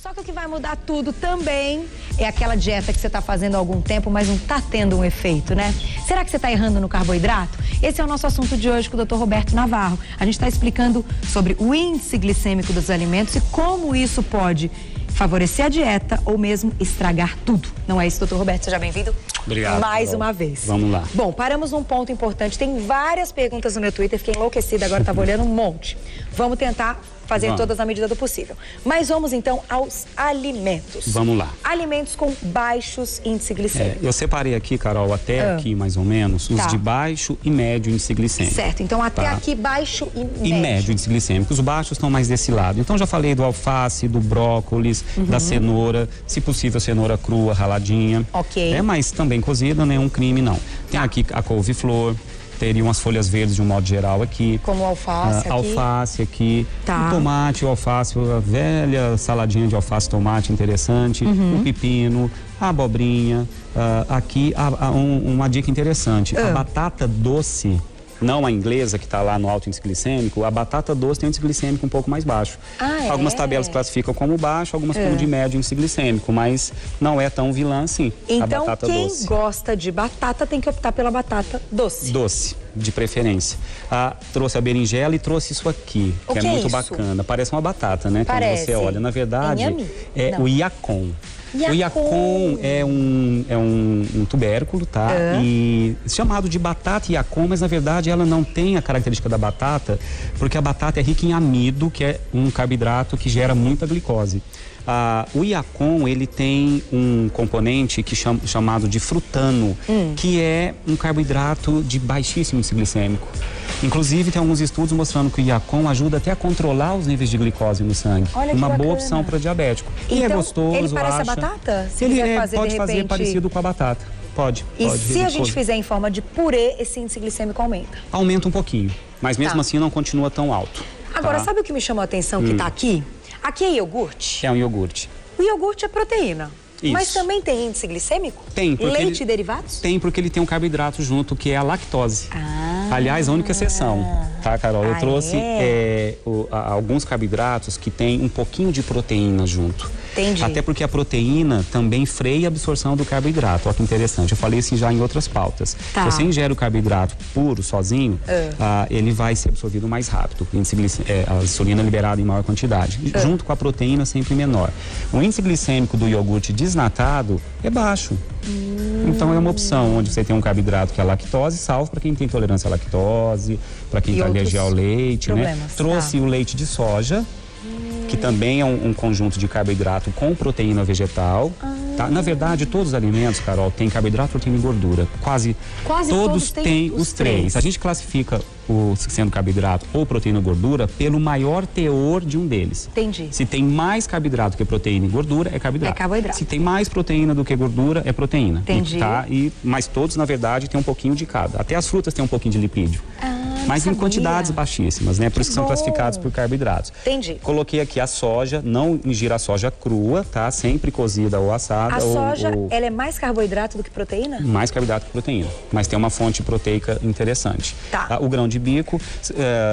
Só que o que vai mudar tudo também é aquela dieta que você está fazendo há algum tempo, mas não está tendo um efeito, né? Será que você está errando no carboidrato? Esse é o nosso assunto de hoje com o Dr. Roberto Navarro. A gente está explicando sobre o índice glicêmico dos alimentos e como isso pode favorecer a dieta ou mesmo estragar tudo. Não é isso, doutor Roberto? Seja bem-vindo. Obrigado. Mais uma vez. Vamos lá. Bom, paramos num ponto importante. Tem várias perguntas no meu Twitter. Fiquei enlouquecida, agora estava olhando um monte. Vamos tentar fazer todas na medida do possível. Mas vamos então aos alimentos. Vamos lá. Alimentos com baixos índice glicêmico. Eu separei aqui, Carol, até aqui mais ou menos, os de baixo e médio índice glicêmico. Certo, então até aqui baixo e médio. E médio índice glicêmico. Os baixos estão mais desse lado. Então já falei do alface, do brócolis, da cenoura, se possível cenoura crua, raladinha. Ok. Mas também cozida, nenhum crime não. Tem aqui a couve-flor. Teriam as folhas verdes de um modo geral aqui. Como o alface aqui. Alface aqui. Tá. O tomate, o alface, a velha saladinha de alface tomate interessante. O pepino, a abobrinha. Aqui uma dica interessante. A batata doce, não a inglesa que está lá no alto índice glicêmico, a batata doce tem um índice glicêmico um pouco mais baixo. Algumas tabelas classificam como baixo, algumas como de médio índice glicêmico, mas não é tão vilã assim, então, a batata doce. Então quem gosta de batata tem que optar pela batata doce. Doce, de preferência. Trouxe a berinjela e trouxe isso aqui, que é muito bacana. Parece uma batata, né? Parece. Quando você olha. Na verdade, é o iacon. O iacon é um tubérculo, tá? E chamado de batata iacon, mas na verdade ela não tem a característica da batata, porque a batata é rica em amido, que é um carboidrato que gera muita glicose. O iacon, ele tem um componente chamado de frutano, que é um carboidrato de baixíssimo índice glicêmico. Inclusive, tem alguns estudos mostrando que o iacon ajuda até a controlar os níveis de glicose no sangue. Olha que uma boa bacana. Opção para diabético. Então, e é gostoso, ele parece a batata? Se ele fazer, pode de repente... fazer parecido com a batata. Pode. E se a gente fizer em forma de purê, esse índice glicêmico aumenta? Aumenta um pouquinho, mas mesmo assim não continua tão alto. Agora, sabe o que me chamou a atenção que tá aqui? Aqui é iogurte? É um iogurte. O iogurte é proteína. Isso. Mas também tem índice glicêmico? Tem. Leite e derivados? Tem, porque ele tem um carboidrato junto, que é a lactose. Aliás, a única exceção, tá, Carol? Eu trouxe alguns carboidratos que tem um pouquinho de proteína junto. Entendi. Até porque a proteína também freia a absorção do carboidrato. Olha que interessante. Eu falei isso já em outras pautas. Se você ingere o carboidrato puro, sozinho, ele vai ser absorvido mais rápido. A insulina é liberada em maior quantidade. Junto com a proteína, sempre menor. O índice glicêmico do iogurte desnatado é baixo. Então é uma opção onde você tem um carboidrato que é a lactose, salvo para quem tem intolerância à lactose, para quem está alérgico ao leite, né? Trouxe o leite de soja, que também é um conjunto de carboidrato com proteína vegetal. Tá? Na verdade, todos os alimentos, Carol, tem carboidrato, proteína e gordura. Quase todos têm os três. A gente classifica sendo carboidrato ou proteína ou gordura pelo maior teor de um deles. Entendi. Se tem mais carboidrato que proteína e gordura, é carboidrato. É carboidrato. Se tem mais proteína do que gordura, é proteína. Entendi. Mas todos, na verdade, têm um pouquinho de cada. Até as frutas têm um pouquinho de lipídio. Mas em quantidades baixíssimas, né? Por isso que são classificados por carboidratos. Entendi. Coloquei aqui a soja, não ingira a soja crua, tá? Sempre cozida ou assada. A soja, ela é mais carboidrato do que proteína? Mais carboidrato que proteína, mas tem uma fonte proteica interessante. Tá. O grão de bico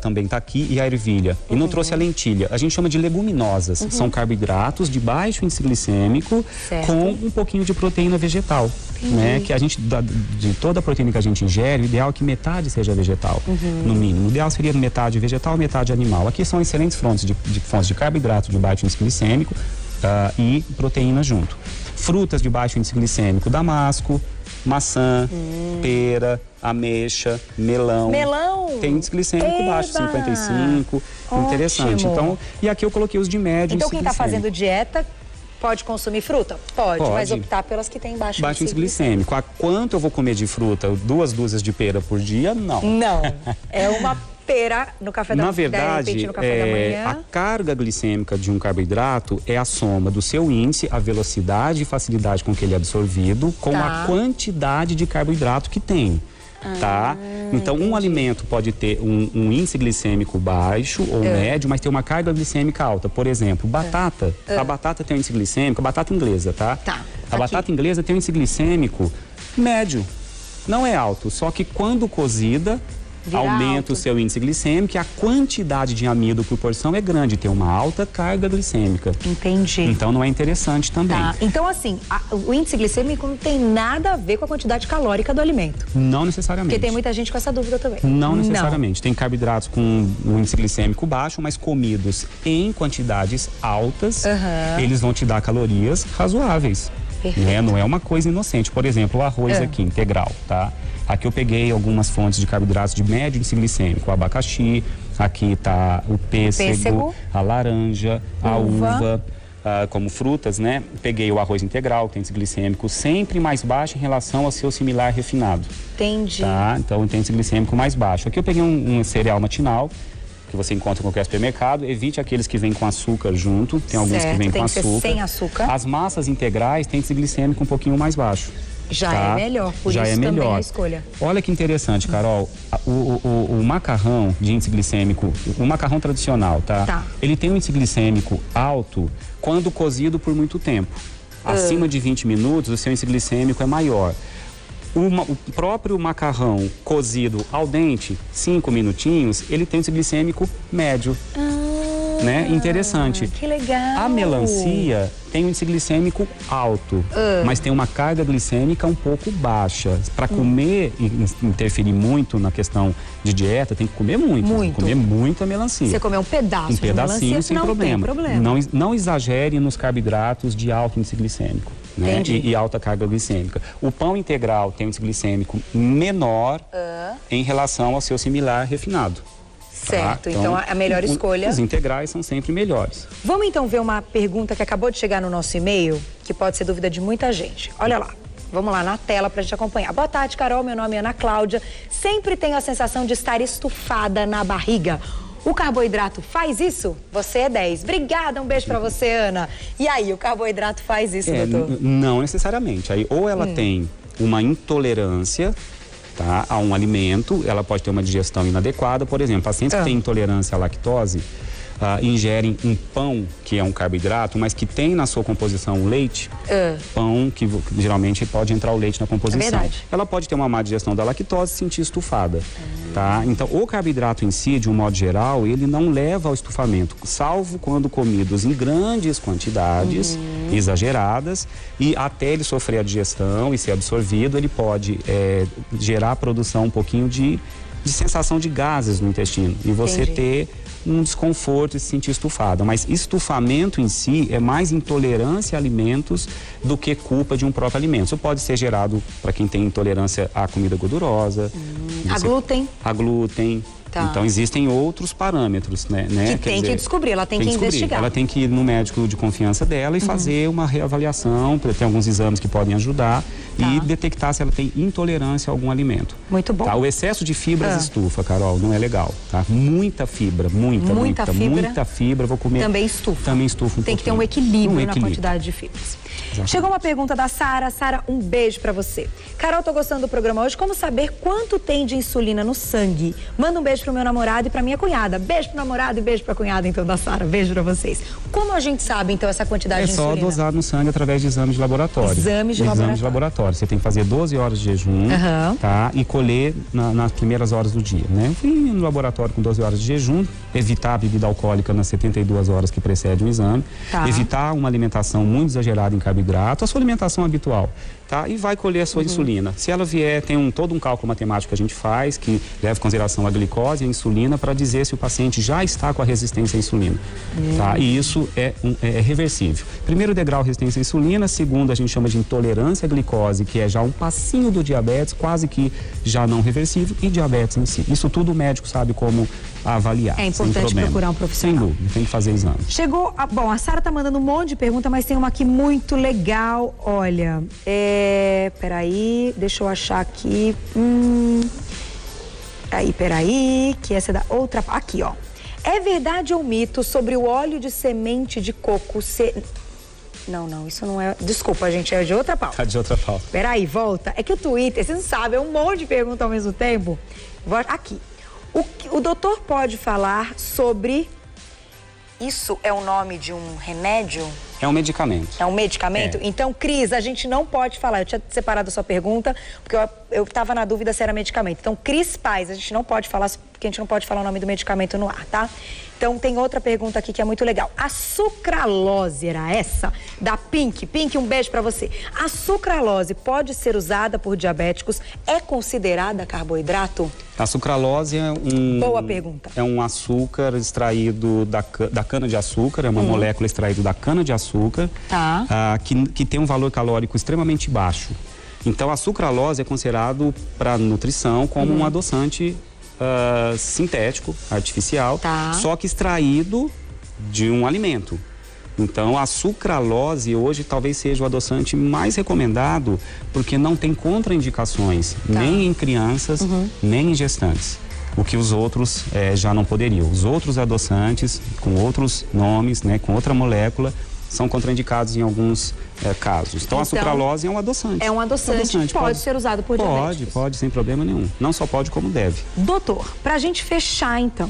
também tá aqui e a ervilha. E não trouxe a lentilha. A gente chama de leguminosas. São carboidratos de baixo índice glicêmico com um pouquinho de proteína vegetal. Né? Que a gente, de toda a proteína que a gente ingere, o ideal é que metade seja vegetal, no mínimo. O ideal seria metade vegetal, metade animal. Aqui são excelentes fontes de carboidrato de baixo índice glicêmico e proteína junto. Frutas de baixo índice glicêmico, damasco, maçã, pera, ameixa, melão. Melão? Tem índice glicêmico baixo, 55. Ótimo. Interessante. Então, e aqui eu coloquei os de médio índice glicêmico. Então quem está fazendo dieta pode consumir fruta? Pode, mas optar pelas que têm baixo índice glicêmico. A quanto eu vou comer de fruta? 2 dúzias de pera por dia? Não. Não. É uma pera no café da manhã. Na verdade, a carga glicêmica de um carboidrato é a soma do seu índice, a velocidade e facilidade com que ele é absorvido, com a quantidade de carboidrato que tem. Tá? Então, um alimento pode ter um índice glicêmico baixo ou médio, mas ter uma carga glicêmica alta. Por exemplo, batata. A batata tem um índice glicêmico, a batata inglesa, tá? A batata inglesa tem um índice glicêmico médio. Não é alto, só que quando cozida, aumenta o seu índice glicêmico e a quantidade de amido por porção é grande, tem uma alta carga glicêmica. Entendi. Então não é interessante também. Tá. Então assim, o índice glicêmico não tem nada a ver com a quantidade calórica do alimento. Não necessariamente. Porque tem muita gente com essa dúvida também. Não necessariamente. Tem carboidratos com um índice glicêmico baixo, mas comidos em quantidades altas, eles vão te dar calorias razoáveis. Né? Não é uma coisa inocente. Por exemplo, o arroz aqui, integral, tá? Aqui eu peguei algumas fontes de carboidratos de médio índice glicêmico, o abacaxi, aqui tá o pêssego, a laranja, a uva, como frutas, né? Peguei o arroz integral, que tem índice glicêmico sempre mais baixo em relação ao seu similar refinado. Entendi. Tá? Então tem índice glicêmico mais baixo. Aqui eu peguei um cereal matinal, que você encontra em qualquer supermercado, evite aqueles que vêm com açúcar junto, tem alguns que vêm com açúcar. Tem que ser sem açúcar. As massas integrais têm índice glicêmico um pouquinho mais baixo. Já é melhor, por isso também a escolha. Olha que interessante, Carol, o macarrão de índice glicêmico, o macarrão tradicional, tá? Ele tem um índice glicêmico alto quando cozido por muito tempo. Acima de 20 minutos, o seu índice glicêmico é maior. O próprio macarrão cozido al dente, 5 minutinhos, ele tem índice glicêmico médio. Né? Interessante. Que legal. A melancia tem um índice glicêmico alto, mas tem uma carga glicêmica um pouco baixa. Para comer e interferir muito na questão de dieta, tem que comer muito. Tem que comer muita melancia. Você comer um pedaço de melancia, sem problema. Tem problema. Não exagere nos carboidratos de alto índice glicêmico. Né? E alta carga glicêmica. O pão integral tem um índice glicêmico menor em relação ao seu similar refinado. Certo, tá? Então a melhor escolha... Os integrais são sempre melhores. Vamos então ver uma pergunta que acabou de chegar no nosso e-mail, que pode ser dúvida de muita gente. Olha lá, vamos lá na tela pra gente acompanhar. Boa tarde, Carol, meu nome é Ana Cláudia. Sempre tenho a sensação de estar estufada na barriga. O carboidrato faz isso? Você é 10. Obrigada, um beijo pra você, Ana. E aí, o carboidrato faz isso, doutor? Não necessariamente. Aí, ou ela tem uma intolerância... Tá? A um alimento, ela pode ter uma digestão inadequada. Por exemplo, pacientes que têm intolerância à lactose ingerem um pão, que é um carboidrato, mas que tem na sua composição o leite, pão que geralmente pode entrar o leite na composição. É verdade. Ela pode ter uma má digestão da lactose e se sentir estufada. Tá? Então, o carboidrato em si, de um modo geral, ele não leva ao estufamento, salvo quando comidos em grandes quantidades, exageradas, e até ele sofrer a digestão e ser absorvido, ele pode gerar a produção um pouquinho de sensação de gases no intestino e você ter um desconforto e se sentir estufada. Mas estufamento em si é mais intolerância a alimentos do que culpa de um próprio alimento. Isso pode ser gerado para quem tem intolerância à comida gordurosa. A glúten. A glúten. Tá. Então existem outros parâmetros, né? Que tem que descobrir, ela tem que investigar. Ela tem que ir no médico de confiança dela e fazer uma reavaliação, tem alguns exames que podem ajudar e detectar se ela tem intolerância a algum alimento. Muito bom. Tá? O excesso de fibras estufa, Carol, não é legal, tá? Muita fibra, muita fibra, vou comer. Também estufa. Também estufa um Tem pouquinho. Que ter um equilíbrio na quantidade de fibras. Exatamente. Chegou uma pergunta da Sara. Sara, um beijo pra você. Carol, tô gostando do programa hoje. Como saber quanto tem de insulina no sangue? Manda um beijo pro meu namorado e pra minha cunhada. Beijo pro namorado e beijo pra cunhada, então, da Sara. Beijo pra vocês. Como a gente sabe, então, essa quantidade de insulina? É só dosar no sangue através de exames de laboratório. Exames de laboratório. Você tem que fazer 12 horas de jejum, tá? E colher nas primeiras horas do dia, né? Fui no laboratório com 12 horas de jejum, evitar a bebida alcoólica nas 72 horas que precedem o exame, evitar uma alimentação muito exagerada em carboidrato, a sua alimentação habitual, tá? E vai colher a sua insulina. Se ela vier, tem todo um cálculo matemático que a gente faz, que leva em consideração a glicose e a insulina para dizer se o paciente já está com a resistência à insulina, tá? E isso é reversível. Primeiro degrau, resistência à insulina. Segundo, a gente chama de intolerância à glicose, que é já um passinho do diabetes, quase que já não reversível, e diabetes em si. Isso tudo o médico sabe como avaliar. É importante procurar um profissional. Sem dúvida, tem que fazer exame. Chegou, bom, a Sara tá mandando um monte de pergunta, mas tem uma aqui muito legal. Olha, peraí, deixa eu achar aqui. Peraí, que essa é da outra. Aqui, ó. É verdade ou mito sobre o óleo de semente de coco ser... Não, isso não é... Desculpa, gente, é de outra pauta. Tá de outra pauta. Peraí, volta. É que o Twitter, vocês não sabem, é um monte de perguntas ao mesmo tempo. Aqui. O doutor pode falar sobre... Isso é o nome de um remédio? É um medicamento. É um medicamento? É. Então, Cris, a gente não pode falar. Eu tinha separado a sua pergunta, porque eu estava na dúvida se era medicamento. Então, Cris Paz, a gente não pode falar, porque a gente não pode falar o nome do medicamento no ar, tá? Então, tem outra pergunta aqui que é muito legal. A sucralose era essa? Da Pink. Pink, um beijo pra você. A sucralose pode ser usada por diabéticos? É considerada carboidrato? A sucralose é Boa pergunta. É um açúcar extraído da cana-de-açúcar, é uma molécula extraída da cana-de-açúcar, que tem um valor calórico extremamente baixo. Então, a sucralose é considerado para nutrição como um adoçante sintético, artificial, só que extraído de um alimento. Então, a sucralose hoje talvez seja o adoçante mais recomendado, porque não tem contraindicações, nem em crianças, nem em gestantes. O que os outros já não poderiam. Os outros adoçantes, com outros nomes, né, com outra molécula, são contraindicados em alguns casos. Então, a sucralose é um adoçante. É um adoçante. Pode ser usado por diabéticos? Pode, sem problema nenhum. Não só pode, como deve. Doutor, pra gente fechar, então,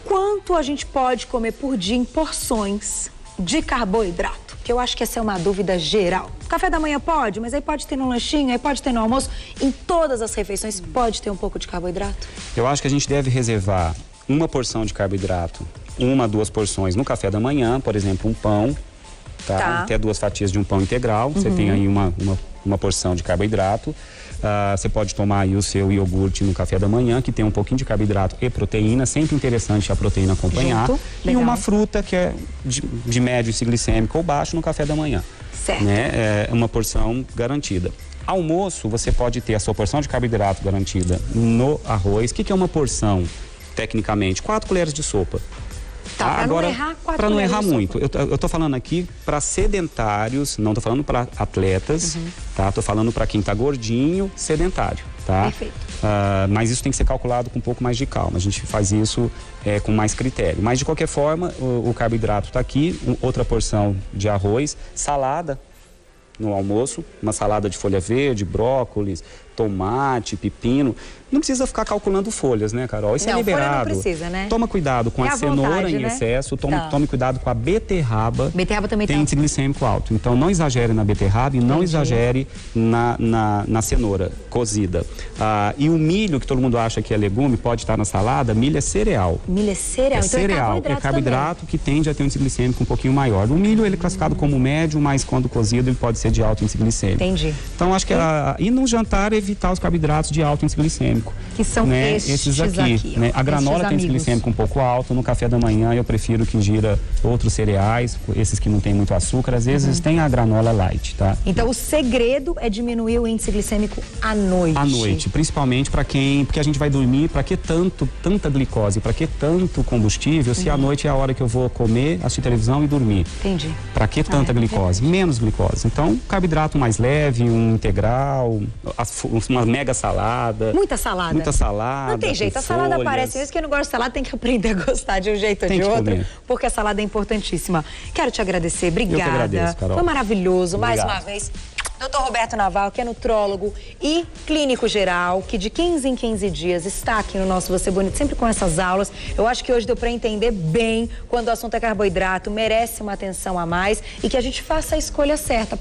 quanto a gente pode comer por dia em porções de carboidrato? Que eu acho que essa é uma dúvida geral. Café da manhã pode, mas aí pode ter no lanchinho, aí pode ter no almoço. Em todas as refeições pode ter um pouco de carboidrato? Eu acho que a gente deve reservar uma porção de carboidrato, 1 a 2 porções no café da manhã, por exemplo, um pão, até 2 fatias de um pão integral, você tem aí uma porção de carboidrato. Você pode tomar aí o seu iogurte no café da manhã, que tem um pouquinho de carboidrato e proteína, sempre interessante a proteína acompanhar. E uma fruta que é de médio índice glicêmico ou baixo no café da manhã. Certo. Né? É uma porção garantida. Almoço, você pode ter a sua porção de carboidrato garantida no arroz. O que é uma porção, tecnicamente? 4 colheres de sopa. Agora, para não errar muito. Eu tô falando aqui para sedentários, não tô falando para atletas, Tô falando para quem tá gordinho, sedentário, Perfeito. Mas isso tem que ser calculado com um pouco mais de calma. A gente faz isso com mais critério. Mas de qualquer forma, o carboidrato tá aqui, outra porção de arroz, salada no almoço, uma salada de folha verde, brócolis, tomate, pepino. Não precisa ficar calculando folhas, né, Carol? Isso é liberado. Folha não precisa, né? Toma cuidado com a cenoura em excesso, tome cuidado com a beterraba. Beterraba também tem índice glicêmico alto. Então, não exagere na beterraba e não exagere na cenoura cozida. E o milho, que todo mundo acha que é legume, pode estar na salada, milho é cereal. Milho é cereal? Então cereal, é carboidrato que tende a ter um índice glicêmico um pouquinho maior. O milho, ele é classificado como médio, mas quando cozido, ele pode ser de alto índice glicêmico. Entendi. Então, acho que e no jantar, evitar os carboidratos de alto índice glicêmico. Que são esses aqui né? A granola tem índice glicêmico um pouco alto. No café da manhã, eu prefiro que ingira outros cereais, esses que não tem muito açúcar. Às vezes tem a granola light, Então, o segredo é diminuir o índice glicêmico à noite. À noite, principalmente para porque a gente vai dormir, para que tanta glicose, para que tanto combustível, se à noite é a hora que eu vou comer, assistir televisão e dormir. Entendi. Para que tanta glicose? Menos glicose. Então, carboidrato mais leve, um integral, uma mega salada. Muita salada. Muita salada. Não tem jeito, a salada aparece. Isso que não gosta de salada tem que aprender a gostar de um jeito ou de outro, porque a salada é importantíssima. Quero te agradecer, obrigada. Eu que agradeço, Carol. Foi maravilhoso, Obrigado. mais uma vez. Dr. Roberto Navarro, que é nutrólogo e clínico geral, que de 15 em 15 dias está aqui no nosso Você Bonito, sempre com essas aulas. Eu acho que hoje deu para entender bem quando o assunto é carboidrato, merece uma atenção a mais e que a gente faça a escolha certa.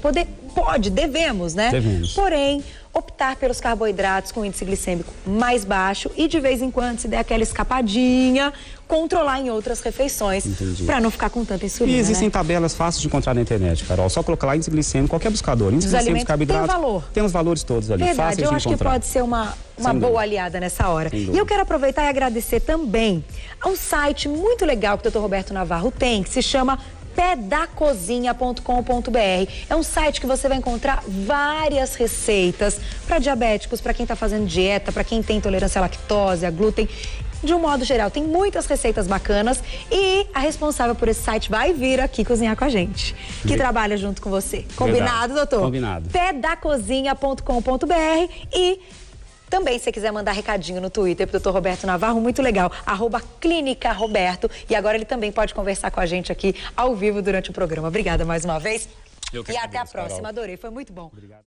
Devemos, né? Devemos. Porém, optar pelos carboidratos com índice glicêmico mais baixo e de vez em quando, se der aquela escapadinha, controlar em outras refeições para não ficar com tanta insulina. E existem tabelas fáceis de encontrar na internet, Carol. Só colocar lá índice glicêmico, qualquer buscador. Índice glicêmico, carboidrato. Tem valor. Tem os valores todos ali, fáceis de encontrar. Eu acho que pode ser uma boa aliada nessa hora. E eu quero aproveitar e agradecer também a um site muito legal que o Dr. Roberto Navarro tem, que se chama pedacozinha.com.br. É um site que você vai encontrar várias receitas para diabéticos, para quem está fazendo dieta, para quem tem intolerância à lactose, a glúten. De um modo geral, tem muitas receitas bacanas e a responsável por esse site vai vir aqui cozinhar com a gente, que trabalha junto com você. Combinado, doutor? Combinado. pedacozinha.com.br e também, se você quiser mandar recadinho no Twitter pro Dr. Roberto Navarro, muito legal, @Clínica Roberto. E agora ele também pode conversar com a gente aqui ao vivo durante o programa. Obrigada mais uma vez. Eu que até a agradeço, próxima. Carol. Adorei, foi muito bom. Obrigado.